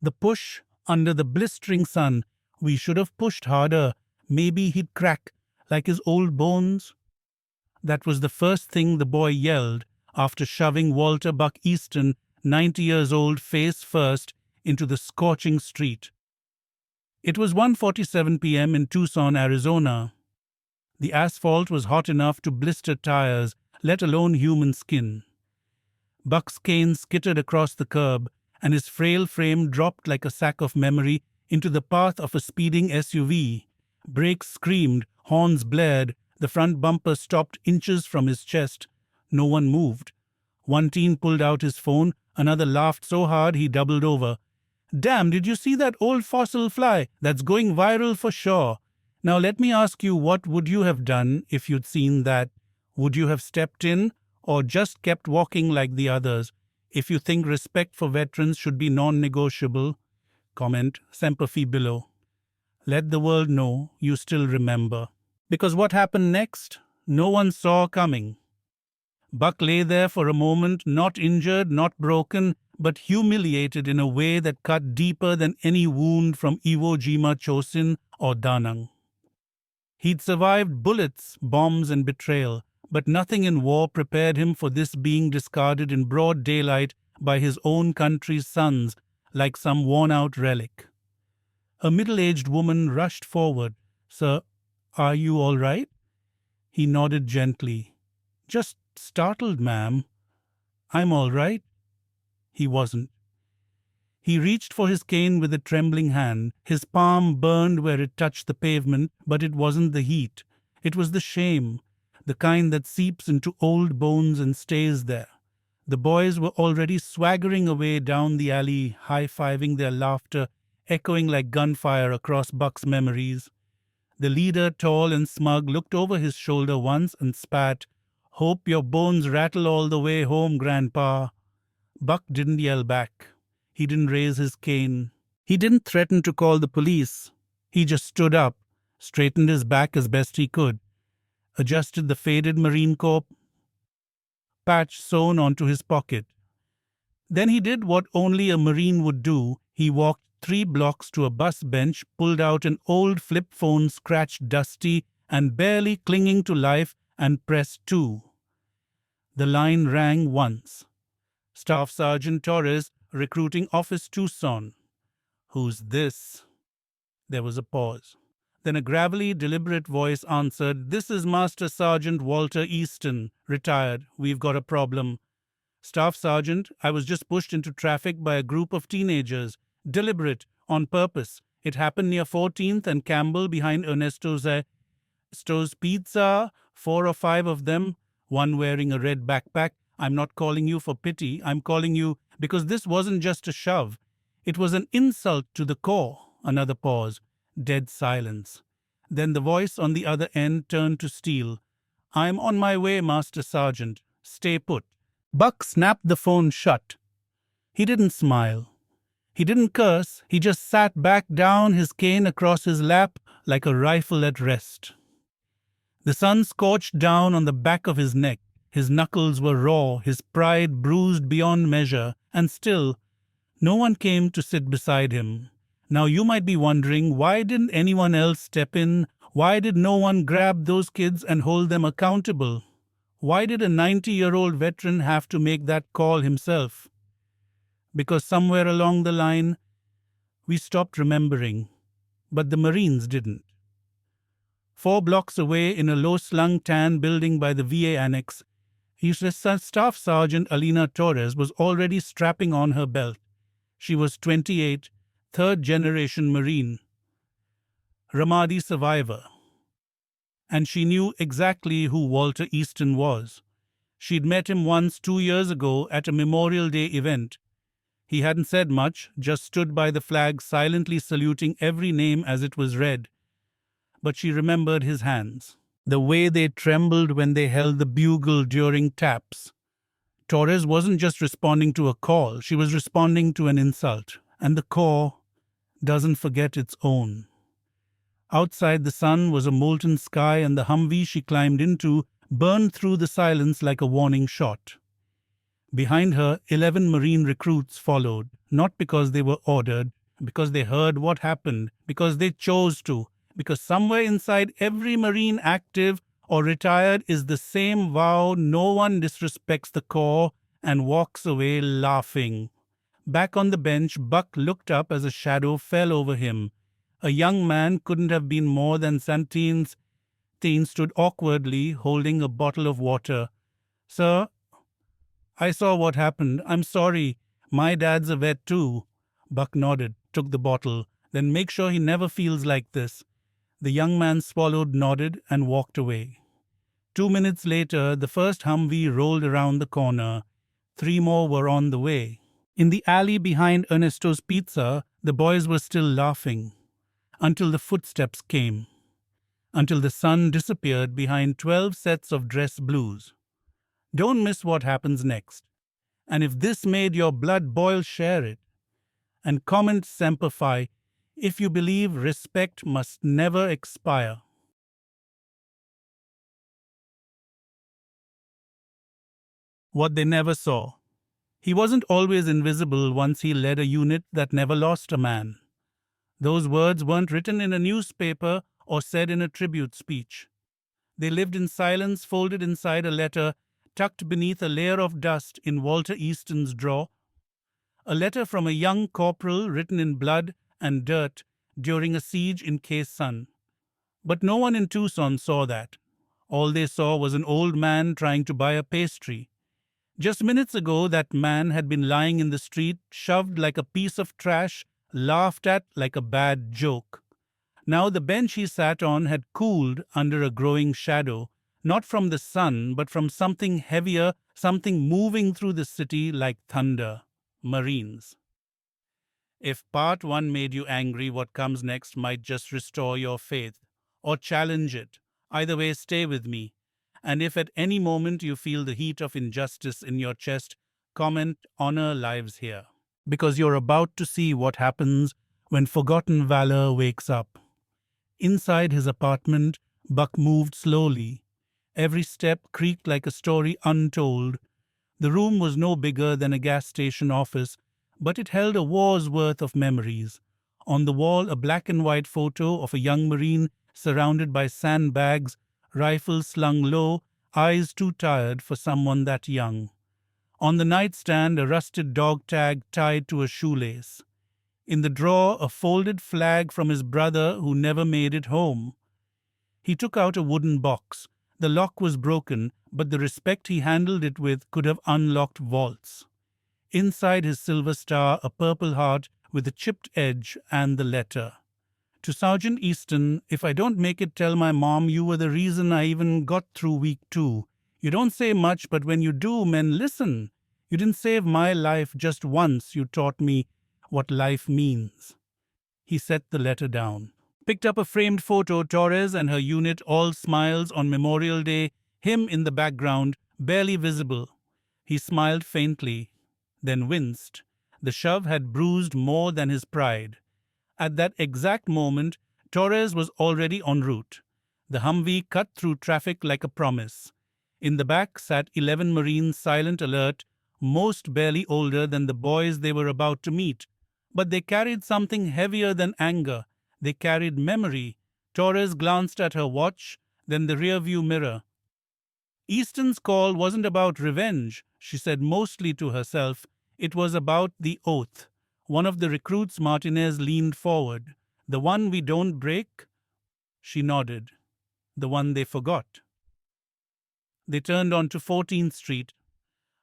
The push under the blistering sun. We should have pushed harder. Maybe he'd crack, like his old bones. That was the first thing the boy yelled after shoving Walter Buck Easton, 90 years old, face first, into the scorching street. It was 1:47 p.m. in Tucson, Arizona. The asphalt was hot enough to blister tires, let alone human skin. Buck's cane skittered across the curb, and his frail frame dropped like a sack of memory into the path of a speeding SUV. Brakes screamed, horns blared, the front bumper stopped inches from his chest. No one moved. One teen pulled out his phone, another laughed so hard he doubled over. "Damn, did you see that old fossil fly? That's going viral for sure. Now let me ask you, what would you have done if you'd seen that? Would you have stepped in or just kept walking like the others? If you think respect for veterans should be non-negotiable, comment Semper Fi below. Let the world know you still remember." Because what happened next, no one saw coming. Buck lay there for a moment, not injured, not broken, but humiliated in a way that cut deeper than any wound from Iwo Jima Chosin or Da Nang. He'd survived bullets, bombs, and betrayal, but nothing in war prepared him for this, being discarded in broad daylight by his own country's sons like some worn-out relic. A middle-aged woman rushed forward. "Sir, are you all right?" He nodded gently. "Just startled, ma'am." "I'm all right." He wasn't. He reached for his cane with a trembling hand. His palm burned where it touched the pavement, but it wasn't the heat. It was the shame, the kind that seeps into old bones and stays there. The boys were already swaggering away down the alley, high-fiving, their laughter echoing like gunfire across Buck's memories. The leader, tall and smug, looked over his shoulder once and spat, "Hope your bones rattle all the way home, Grandpa." Buck didn't yell back. He didn't raise his cane. He didn't threaten to call the police. He just stood up, straightened his back as best he could, adjusted the faded Marine Corps patch sewn onto his pocket. Then he did what only a Marine would do. He walked 3 blocks to a bus bench, pulled out an old flip phone scratched dusty and barely clinging to life, and pressed 2. The line rang once. "Staff Sergeant Torres, Recruiting Office, Tucson." "Who's this?" There was a pause. Then a gravelly, deliberate voice answered, "This is Master Sergeant Walter Easton, retired. We've got a problem." "Staff Sergeant, I was just pushed into traffic by a group of teenagers. Deliberate, on purpose. It happened near 14th and Campbell behind Ernesto's Pizza. 4 or 5 of them, one wearing a red backpack. I'm not calling you for pity. I'm calling you because this wasn't just a shove. It was an insult to the Corps." Another pause. Dead silence. Then the voice on the other end turned to steel. "I'm on my way, Master Sergeant. Stay put." Buck snapped the phone shut. He didn't smile. He didn't curse. He just sat back down, his cane across his lap like a rifle at rest. The sun scorched down on the back of his neck. His knuckles were raw, his pride bruised beyond measure, and still, no one came to sit beside him. Now you might be wondering, why didn't anyone else step in? Why did no one grab those kids and hold them accountable? Why did a 90-year-old veteran have to make that call himself? Because somewhere along the line, we stopped remembering, but the Marines didn't. 4 blocks away in a low-slung tan building by the VA annex, Staff Sergeant Alina Torres was already strapping on her belt. She was 28, 3rd-generation Marine, Ramadi survivor. And she knew exactly who Walter Easton was. She'd met him once 2 years ago at a Memorial Day event. He hadn't said much, just stood by the flag silently saluting every name as it was read. But she remembered his hands, the way they trembled when they held the bugle during taps. Torres wasn't just responding to a call, she was responding to an insult. And the Corps doesn't forget its own. Outside, the sun was a molten sky, and the Humvee she climbed into burned through the silence like a warning shot. Behind her, 11 Marine recruits followed, not because they were ordered, because they heard what happened, because they chose to, because somewhere inside every Marine active or retired is the same vow: no one disrespects the Corps, and walks away laughing. Back on the bench, Buck looked up as a shadow fell over him. A young man, couldn't have been more than 17. Teen stood awkwardly, holding a bottle of water. "Sir, I saw what happened. I'm sorry. My dad's a vet too." Buck nodded, took the bottle. "Then make sure he never feels like this." The young man swallowed, nodded, and walked away. 2 minutes later, the first Humvee rolled around the corner. 3 more were on the way. In the alley behind Ernesto's Pizza, the boys were still laughing. Until the footsteps came. Until the sun disappeared behind 12 sets of dress blues. Don't miss what happens next. And if this made your blood boil, share it. And comment Semper Fi if you believe respect must never expire. What they never saw. He wasn't always invisible once he led a unit that never lost a man. Those words weren't written in a newspaper or said in a tribute speech. They lived in silence, folded inside a letter, tucked beneath a layer of dust in Walter Easton's drawer. A letter from a young corporal written in blood and dirt during a siege in Khe Sanh. But no one in Tucson saw that. All they saw was an old man trying to buy a pastry. Just minutes ago, that man had been lying in the street, shoved like a piece of trash, laughed at like a bad joke. Now the bench he sat on had cooled under a growing shadow, not from the sun, but from something heavier, something moving through the city like thunder. Marines. If part 1 made you angry, what comes next might just restore your faith, or challenge it. Either way, stay with me. And if at any moment you feel the heat of injustice in your chest, comment "Honor lives here." Because you're about to see what happens when forgotten valor wakes up. Inside his apartment, Buck moved slowly. Every step creaked like a story untold. The room was no bigger than a gas station office, but it held a war's worth of memories. On the wall, a black and white photo of a young Marine surrounded by sandbags, rifle slung low, eyes too tired for someone that young. On the nightstand, a rusted dog tag tied to a shoelace. In the drawer, a folded flag from his brother who never made it home. He took out a wooden box. The lock was broken, but the respect he handled it with could have unlocked vaults. Inside his silver star, a purple heart with a chipped edge and the letter. To Sergeant Easton, if I don't make it, tell my mom you were the reason I even got through week 2. You don't say much, but when you do, men listen. You didn't save my life just once. You taught me what life means. He set the letter down. Picked up a framed photo, Torres and her unit, all smiles on Memorial Day, him in the background, barely visible. He smiled faintly, then winced. The shove had bruised more than his pride. At that exact moment, Torres was already en route. The Humvee cut through traffic like a promise. In the back sat 11 Marines, silent, alert, most barely older than the boys they were about to meet. But they carried something heavier than anger. They carried memory. Torres glanced at her watch, then the rearview mirror. Easton's call wasn't about revenge, she said mostly to herself. It was about the oath. One of the recruits, Martinez, leaned forward. "The one we don't break?" She nodded. "The one they forgot." They turned onto 14th Street.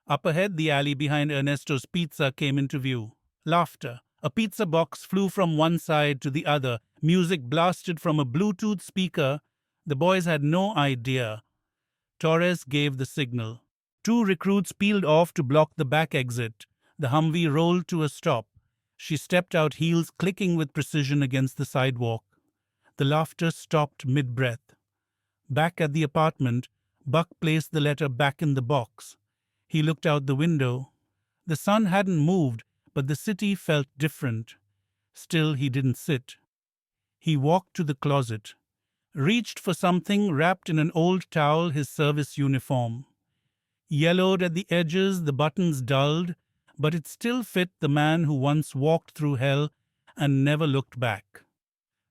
Up ahead, the alley behind Ernesto's Pizza came into view. Laughter. A pizza box flew from one side to the other. Music blasted from a Bluetooth speaker. The boys had no idea. Torres gave the signal. 2 recruits peeled off to block the back exit. The Humvee rolled to a stop. She stepped out, heels clicking with precision against the sidewalk. The laughter stopped mid-breath. Back at the apartment, Buck placed the letter back in the box. He looked out the window. The sun hadn't moved, but the city felt different. Still, he didn't sit. He walked to the closet, reached for something wrapped in an old towel, his service uniform. Yellowed at the edges, the buttons dulled, but it still fit the man who once walked through hell and never looked back.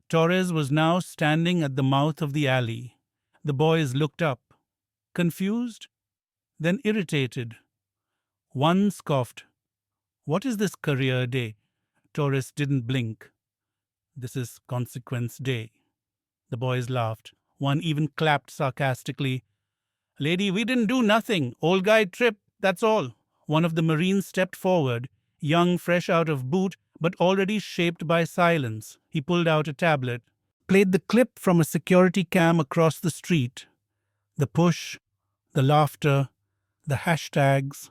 Torres was now standing at the mouth of the alley. The boys looked up, confused, then irritated. One scoffed, "What is this career day?" Torres didn't blink. "This is consequence day." The boys laughed. One even clapped sarcastically. "Lady, we didn't do nothing. Old guy tripped, that's all." One of the Marines stepped forward, young, fresh out of boot, but already shaped by silence. He pulled out a tablet, played the clip from a security cam across the street. The push, the laughter, the hashtags.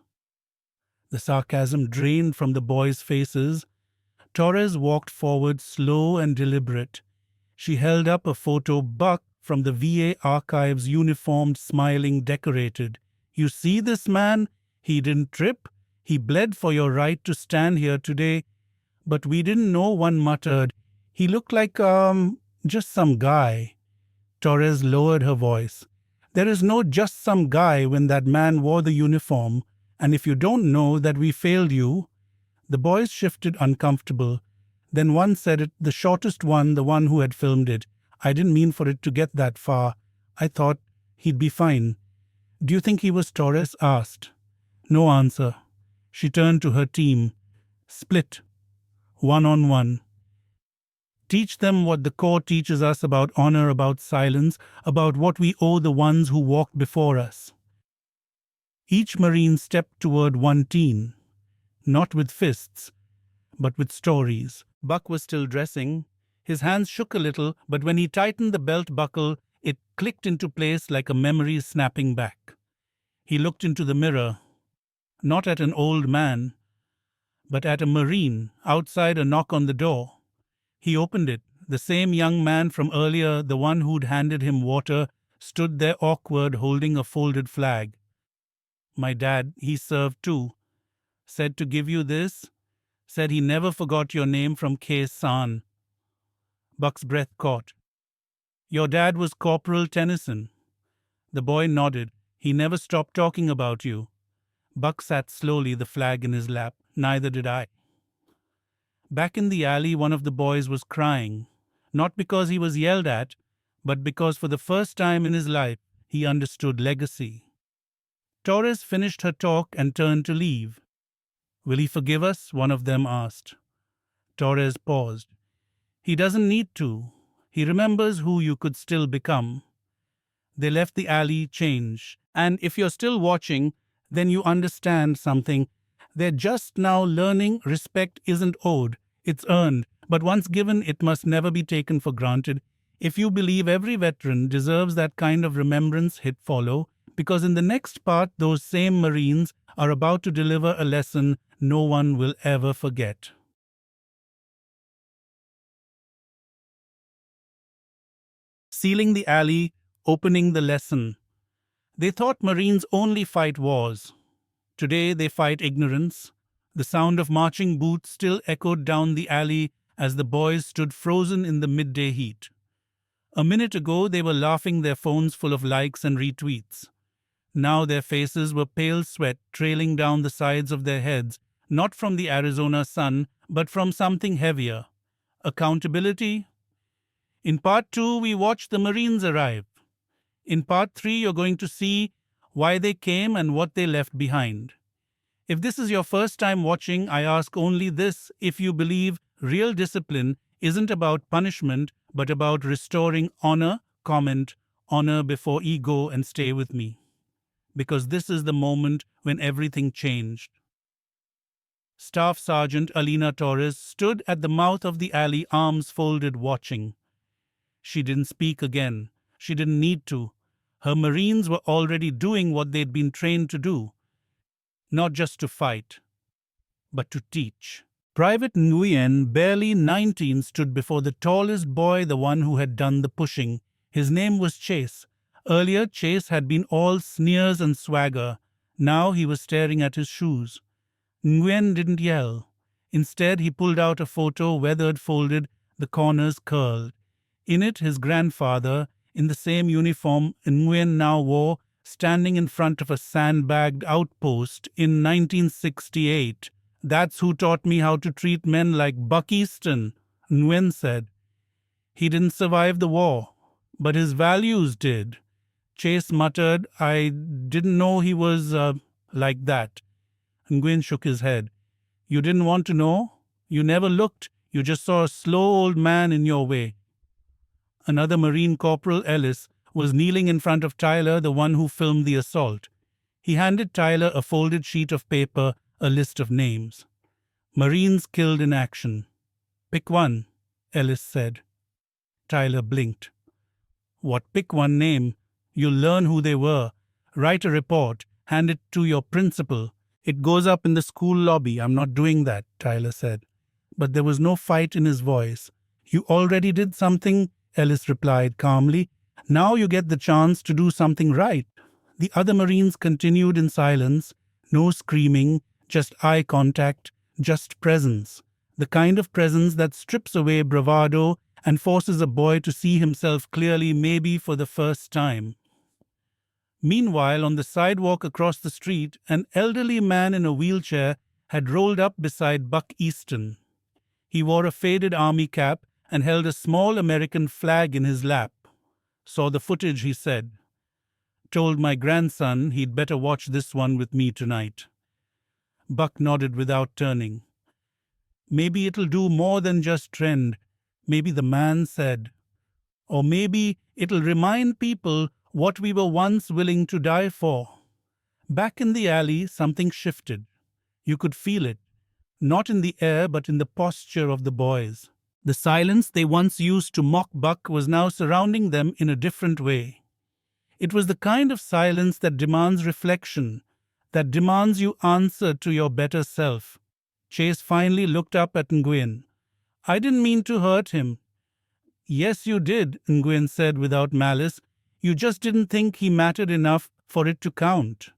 The sarcasm drained from the boys' faces. Torres walked forward, slow and deliberate. She held up a photo, Buck, from the VA archives, uniformed, smiling, decorated. "You see this man? He didn't trip. He bled for your right to stand here today. But we didn't know," one muttered. "He looked like, just some guy." Torres lowered her voice. "There is no just some guy when that man wore the uniform. And if you don't know that we failed you..." The boys shifted, uncomfortable. Then one said it, the shortest one, the one who had filmed it. "I didn't mean for it to get that far. I thought he'd be fine." "Do you think he was?" Torres asked. No answer. She turned to her team. "Split. 1-on-1. Teach them what the Corps teaches us about honor, about silence, about what we owe the ones who walked before us." Each Marine stepped toward one teen, not with fists, but with stories. Buck was still dressing. His hands shook a little, but when he tightened the belt buckle, it clicked into place like a memory snapping back. He looked into the mirror, not at an old man, but at a Marine. Outside, a knock on the door. He opened it. The same young man from earlier, the one who'd handed him water, stood there awkward, holding a folded flag. "My dad, he served too. Said to give you this. Said he never forgot your name from K-San." Buck's breath caught. "Your dad was Corporal Tennyson." The boy nodded. "He never stopped talking about you." Buck sat slowly, the flag in his lap. "Neither did I." Back in the alley, one of the boys was crying. Not because he was yelled at, but because for the first time in his life, he understood legacy. Torres finished her talk and turned to leave. "Will he forgive us?" one of them asked. Torres paused. "He doesn't need to. He remembers who you could still become." They left the alley changed. And if you're still watching, then you understand something. They're just now learning respect isn't owed, it's earned. But once given, it must never be taken for granted. If you believe every veteran deserves that kind of remembrance, hit follow. Because in the next part, those same Marines are about to deliver a lesson no one will ever forget. Sealing the alley, opening the lesson. They thought Marines only fight wars. Today they fight ignorance. The sound of marching boots still echoed down the alley as the boys stood frozen in the midday heat. A minute ago they were laughing, their phones full of likes and retweets. Now their faces were pale sweat trailing down the sides of their heads, not from the Arizona sun, but from something heavier. Accountability? In part 2, we watched the Marines arrive. In part 3, you're going to see why they came and what they left behind. If this is your first time watching, I ask only this: if you believe real discipline isn't about punishment, but about restoring honor, comment honor before ego and stay with me. Because this is the moment when everything changed. Staff Sergeant Alina Torres stood at the mouth of the alley, arms folded, watching. She didn't speak again. She didn't need to. Her Marines were already doing what they'd been trained to do. Not just to fight, but to teach. Private Nguyen, barely 19, stood before the tallest boy, the one who had done the pushing. His name was Chase. Earlier, Chase had been all sneers and swagger. Now he was staring at his shoes. Nguyen didn't yell. Instead, he pulled out a photo, weathered, folded, the corners curled. In it, his grandfather, in the same uniform Nguyen now wore, standing in front of a sandbagged outpost in 1968. That's who taught me how to treat men like Buck Easton, Nguyen said. He didn't survive the war, but his values did. Chase muttered, I didn't know he was, like that. Nguyen shook his head. You didn't want to know? You never looked. You just saw a slow old man in your way. Another Marine Corporal, Ellis, was kneeling in front of Tyler, the one who filmed the assault. He handed Tyler a folded sheet of paper, a list of names. Marines killed in action. Pick one, Ellis said. Tyler blinked. What, pick one name? You'll learn who they were. Write a report. Hand it to your principal. It goes up in the school lobby. I'm not doing that, Tyler said. But there was no fight in his voice. You already did something, Ellis replied calmly. Now you get the chance to do something right. The other Marines continued in silence. No screaming, just eye contact, just presence. The kind of presence that strips away bravado and forces a boy to see himself clearly, maybe for the first time. Meanwhile, on the sidewalk across the street, an elderly man in a wheelchair had rolled up beside Buck Easton. He wore a faded army cap and held a small American flag in his lap. Saw the footage, he said. Told my grandson he'd better watch this one with me tonight. Buck nodded without turning. Maybe it'll do more than just trend, maybe the man said. Or maybe it'll remind people what we were once willing to die for. Back in the alley, something shifted. You could feel it, not in the air but in the posture of the boys. The silence they once used to mock Buck was now surrounding them in a different way. It was the kind of silence that demands reflection, that demands you answer to your better self. Chase finally looked up at Nguyen. I didn't mean to hurt him. Yes, you did, Nguyen said without malice. You just didn't think he mattered enough for it to count.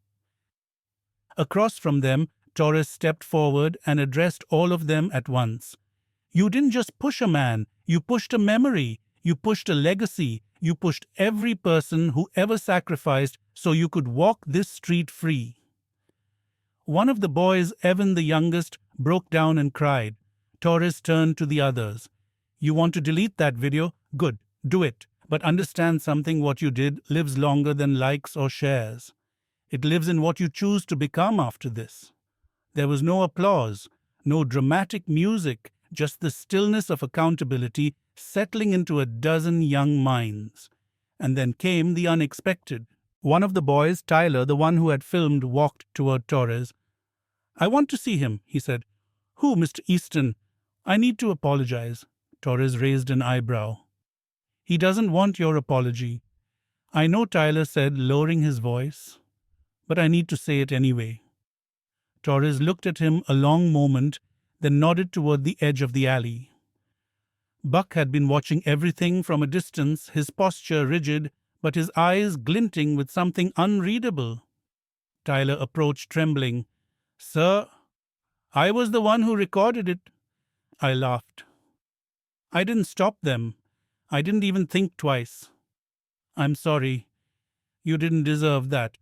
Across from them, Torres stepped forward and addressed all of them at once. You didn't just push a man, you pushed a memory, you pushed a legacy, you pushed every person who ever sacrificed so you could walk this street free. One of the boys, Evan the youngest, broke down and cried. Torres turned to the others. You want to delete that video? Good, do it. But understand something, what you did lives longer than likes or shares. It lives in what you choose to become after this. There was no applause, no dramatic music, just the stillness of accountability settling into a dozen young minds. And then came the unexpected. One of the boys, Tyler, the one who had filmed, walked toward Torres. I want to see him, he said. Who, Mr. Easton? I need to apologize. Torres raised an eyebrow. He doesn't want your apology. I know, Tyler said, lowering his voice, but I need to say it anyway. Torres looked at him a long moment, then nodded toward the edge of the alley. Buck had been watching everything from a distance, his posture rigid, but his eyes glinting with something unreadable. Tyler approached trembling. Sir, I was the one who recorded it. I laughed. I didn't stop them. I didn't even think twice. I'm sorry. You didn't deserve that.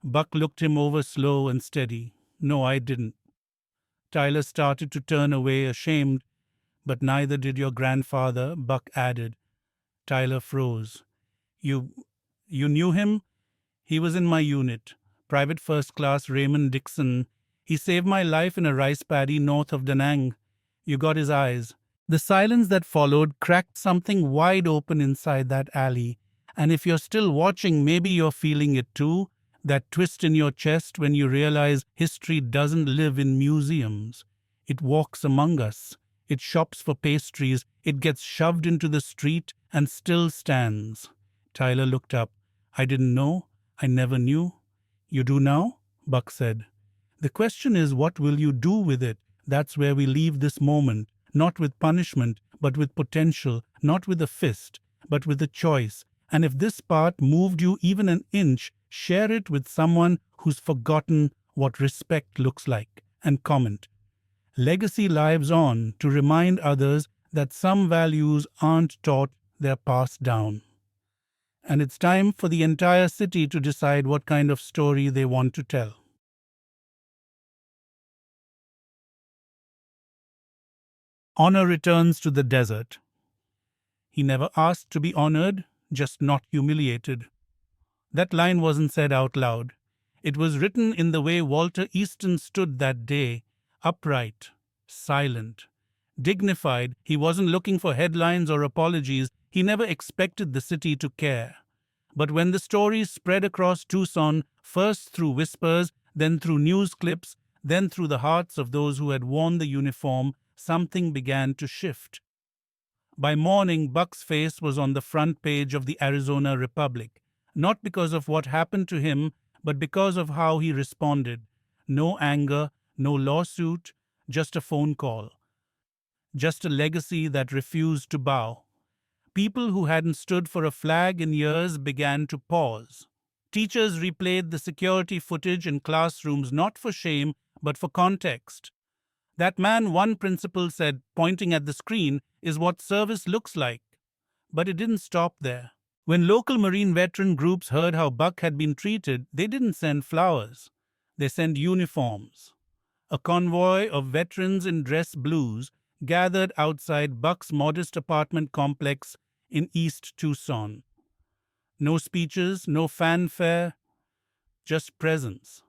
Buck looked him over slow and steady. No, I didn't. Tyler started to turn away, ashamed. But neither did your grandfather, Buck added. Tyler froze. You knew him? He was in my unit. Private First Class Raymond Dixon. He saved my life in a rice paddy north of Da Nang. You got his eyes. The silence that followed cracked something wide open inside that alley. And if you're still watching, maybe you're feeling it too. That twist in your chest when you realize history doesn't live in museums. It walks among us. It shops for pastries. It gets shoved into the street and still stands. Tyler looked up. I didn't know. I never knew. You do now? Buck said. The question is, what will you do with it? That's where we leave this moment. Not with punishment, but with potential. Not with a fist, but with a choice. And if this part moved you even an inch, share it with someone who's forgotten what respect looks like. And comment. Legacy lives on to remind others that some values aren't taught, they're passed down. and it's time for the entire city to decide what kind of story they want to tell. Honor returns to the desert. He never asked to be honored, just not humiliated. That line wasn't said out loud. It was written in the way Walter Easton stood that day, upright, silent, dignified. He wasn't looking for headlines or apologies. He never expected the city to care. But when the stories spread across Tucson, first through whispers, then through news clips, then through the hearts of those who had worn the uniform, something began to shift. By morning, Buck's face was on the front page of the Arizona Republic, not because of what happened to him, but because of how he responded. No anger, no lawsuit, just a phone call. Just a legacy that refused to bow. People who hadn't stood for a flag in years began to pause. Teachers replayed the security footage in classrooms not for shame, but for context. That man, one principal said, pointing at the screen, is what service looks like. But it didn't stop there. When local Marine veteran groups heard how Buck had been treated, they didn't send flowers. They sent uniforms. A convoy of veterans in dress blues gathered outside Buck's modest apartment complex in East Tucson. No speeches, no fanfare, just presence.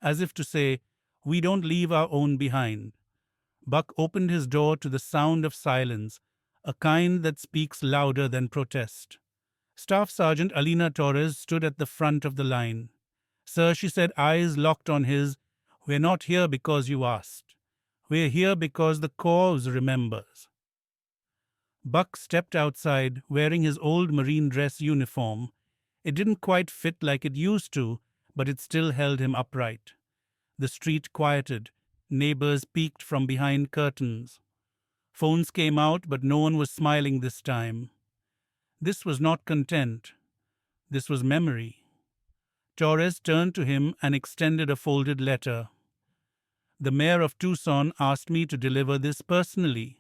As if to say, we don't leave our own behind. Buck opened his door to the sound of silence, a kind that speaks louder than protest. Staff Sergeant Alina Torres stood at the front of the line. Sir, she said, eyes locked on his, we're not here because you asked. We're here because the cause remembers. Buck stepped outside, wearing his old Marine dress uniform. It didn't quite fit like it used to, but it still held him upright. The street quieted. Neighbors peeked from behind curtains. Phones came out, but no one was smiling this time. This was not content. This was memory. Torres turned to him and extended a folded letter. The mayor of Tucson asked me to deliver this personally.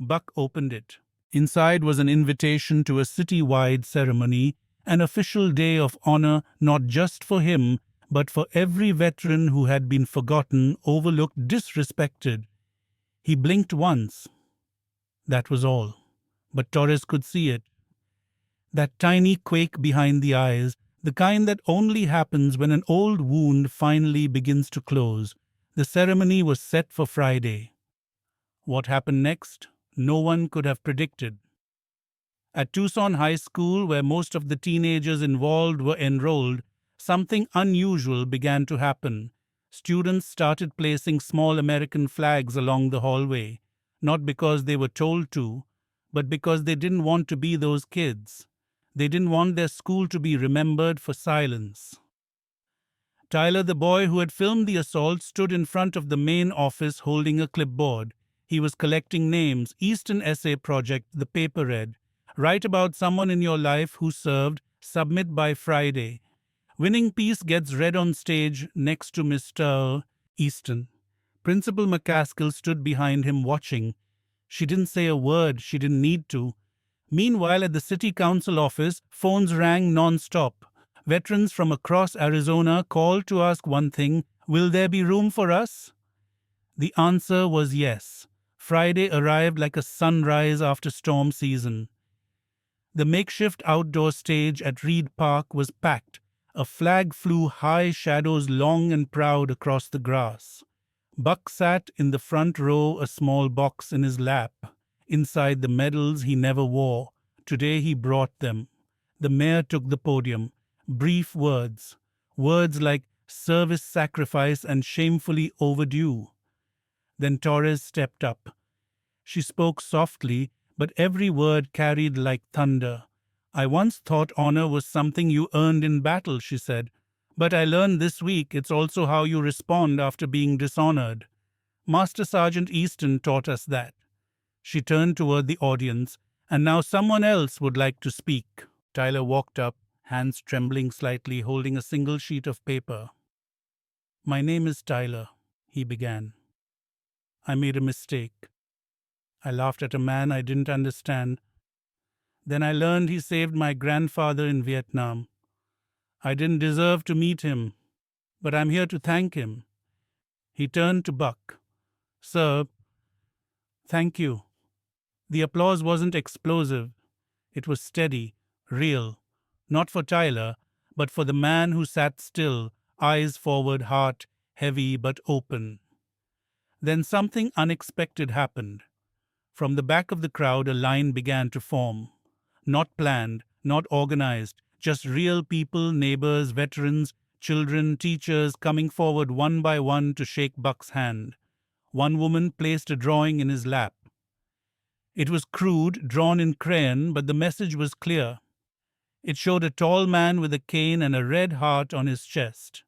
Buck opened it. Inside was an invitation to a city-wide ceremony, an official day of honor not just for him, but for every veteran who had been forgotten, overlooked, disrespected. He blinked once. That was all. But Torres could see it. That tiny quake behind the eyes, the kind that only happens when an old wound finally begins to close. The ceremony was set for Friday. What happened next? No one could have predicted. At Tucson High School, where most of the teenagers involved were enrolled, something unusual began to happen. Students started placing small American flags along the hallway, not because they were told to, but because they didn't want to be those kids. They didn't want their school to be remembered for silence. Tyler, the boy who had filmed the assault, stood in front of the main office holding a clipboard. He was collecting names. Easton Essay Project, the paper read. Write about someone in your life who served. Submit by Friday. Winning piece gets read on stage next to Mr. Easton. Principal McCaskill stood behind him watching. She didn't say a word. She didn't need to. Meanwhile, at the city council office, phones rang non-stop. Veterans from across Arizona called to ask one thing, will there be room for us? The answer was yes. Friday arrived like a sunrise after storm season. The makeshift outdoor stage at Reed Park was packed. A flag flew high, shadows long and proud across the grass. Buck sat in the front row, a small box in his lap. Inside the medals he never wore. Today he brought them. The mayor took the podium. Brief words. Words like service sacrifice and shamefully overdue. Then Torres stepped up. She spoke softly, but every word carried like thunder. I once thought honor was something you earned in battle, she said. But I learned this week it's also how you respond after being dishonored. Master Sergeant Easton taught us that. She turned toward the audience, and now someone else would like to speak. Tyler walked up, hands trembling slightly, holding a single sheet of paper. My name is Tyler, he began. I made a mistake. I laughed at a man I didn't understand. Then I learned he saved my grandfather in Vietnam. I didn't deserve to meet him, but I'm here to thank him." He turned to Buck. "Sir, thank you." The applause wasn't explosive. It was steady, real. Not for Tyler, but for the man who sat still, eyes forward, heart heavy but open. Then something unexpected happened. From the back of the crowd, a line began to form. Not planned, not organized, just real people, neighbors, veterans, children, teachers coming forward one by one to shake Buck's hand. One woman placed a drawing in his lap. It was crude, drawn in crayon, but the message was clear. It showed a tall man with a cane and a red heart on his chest.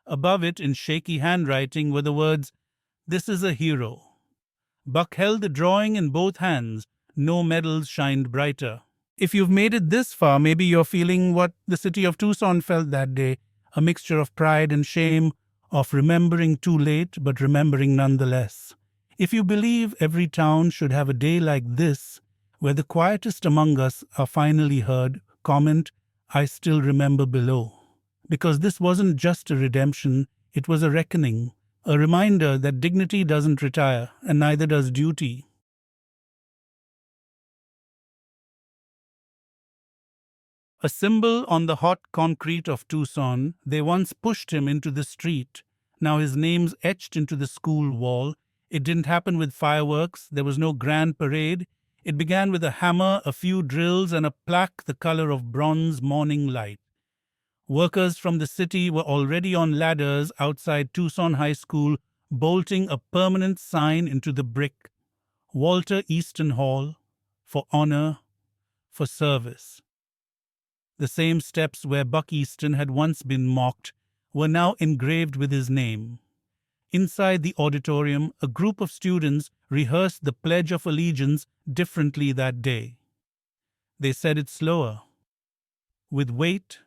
Above it, in shaky handwriting, were the words, "This is a hero." Buck held the drawing in both hands. No medals shined brighter. If you've made it this far, maybe you're feeling what the city of Tucson felt that day, a mixture of pride and shame, of remembering too late, but remembering nonetheless. If you believe every town should have a day like this, where the quietest among us are finally heard, comment, "I still remember" below. Because this wasn't just a redemption, it was a reckoning, a reminder that dignity doesn't retire, and neither does duty. A symbol on the hot concrete of Tucson, they once pushed him into the street. Now his name's etched into the school wall. It didn't happen with fireworks. There was no grand parade. It began with a hammer, a few drills, and a plaque the color of bronze morning light. Workers from the city were already on ladders outside Tucson High School, bolting a permanent sign into the brick. Walter Easton Hall, for honor, for service. The same steps where Buck Easton had once been mocked were now engraved with his name. Inside the auditorium, a group of students rehearsed the Pledge of Allegiance differently that day. They said it slower, with weight,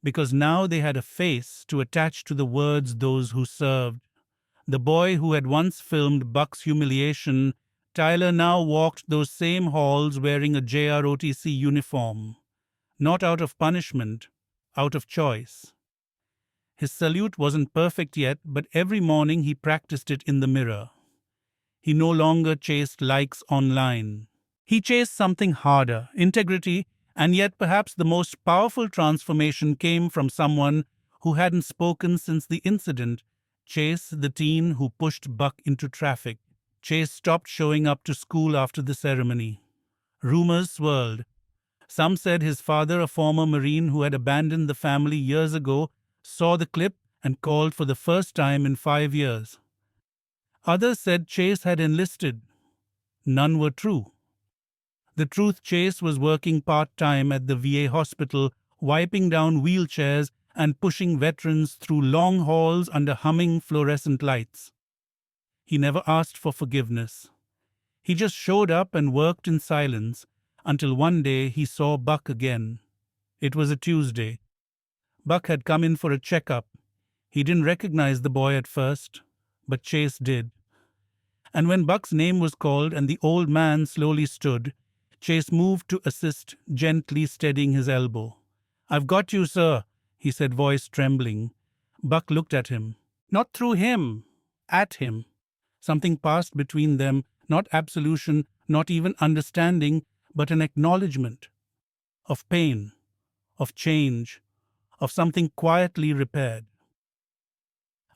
because now they had a face to attach to the words those who served. The boy who had once filmed Buck's humiliation, Tyler now walked those same halls wearing a JROTC uniform. Not out of punishment, out of choice. His salute wasn't perfect yet, but every morning he practiced it in the mirror. He no longer chased likes online. He chased something harder, integrity, and yet perhaps the most powerful transformation came from someone who hadn't spoken since the incident. Chase, the teen who pushed Buck into traffic. Chase stopped showing up to school after the ceremony. Rumors swirled. Some said his father, a former Marine who had abandoned the family years ago, saw the clip and called for the first time in 5 years. Others said Chase had enlisted. None were true. The truth, Chase was working part-time at the VA hospital, wiping down wheelchairs and pushing veterans through long halls under humming fluorescent lights. He never asked for forgiveness. He just showed up and worked in silence, until one day he saw Buck again. It was a Tuesday. Buck had come in for a checkup. He didn't recognize the boy at first, but Chase did. And when Buck's name was called and the old man slowly stood, Chase moved to assist, gently steadying his elbow. "I've got you, sir," he said, voice trembling. Buck looked at him. Not through him, at him. Something passed between them, not absolution, not even understanding, but an acknowledgement of pain, of change, of something quietly repaired.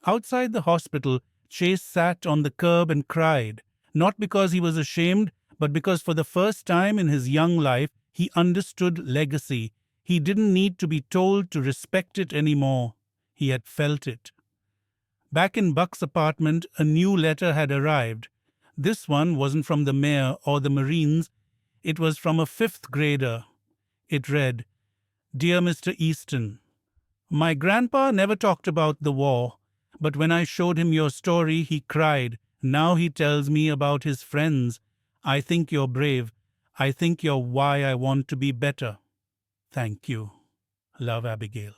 Outside the hospital, Chase sat on the curb and cried, not because he was ashamed, but because for the first time in his young life, he understood legacy. He didn't need to be told to respect it anymore. He had felt it. Back in Buck's apartment, a new letter had arrived. This one wasn't from the mayor or the Marines. It was from a 5th grader. It read, "Dear Mr. Easton, my grandpa never talked about the war, but when I showed him your story, he cried. Now he tells me about his friends. I think you're brave. I think you're why I want to be better. Thank you. Love, Abigail."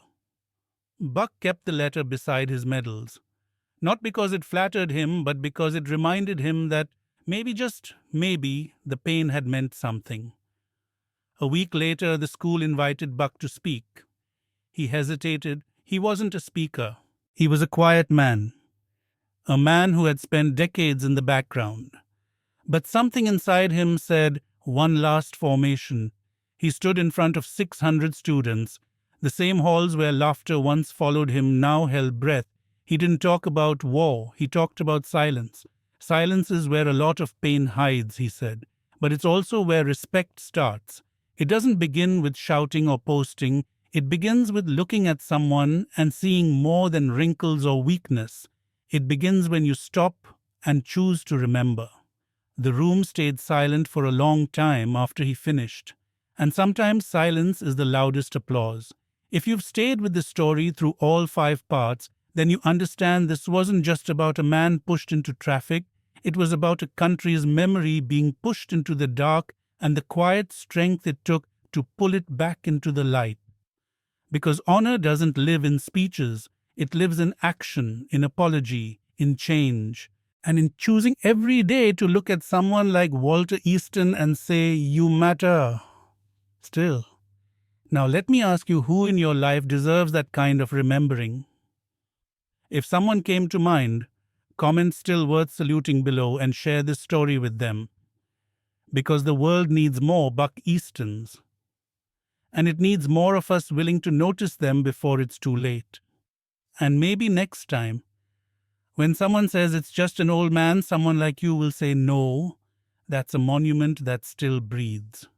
Buck kept the letter beside his medals. Not because it flattered him, but because it reminded him that maybe, just maybe, the pain had meant something. A week later, the school invited Buck to speak. He hesitated. He wasn't a speaker. He was a quiet man, a man who had spent decades in the background. But something inside him said, one last formation. He stood in front of 600 students. The same halls where laughter once followed him now held breath. He didn't talk about war, he talked about silence. Silence is where a lot of pain hides, he said. But it's also where respect starts. It doesn't begin with shouting or posting. It begins with looking at someone and seeing more than wrinkles or weakness. It begins when you stop and choose to remember. The room stayed silent for a long time after he finished. And sometimes silence is the loudest applause. If you've stayed with the story through all 5 parts, then you understand this wasn't just about a man pushed into traffic. It was about a country's memory being pushed into the dark and the quiet strength it took to pull it back into the light. Because honor doesn't live in speeches. It lives in action, in apology, in change, and in choosing every day to look at someone like Walter Easton and say, you matter. Still. Now let me ask you, who in your life deserves that kind of remembering? If someone came to mind, comment still worth saluting below and share this story with them. Because the world needs more Buck Eastons. And it needs more of us willing to notice them before it's too late. And maybe next time, when someone says it's just an old man, someone like you will say, no, that's a monument that still breathes.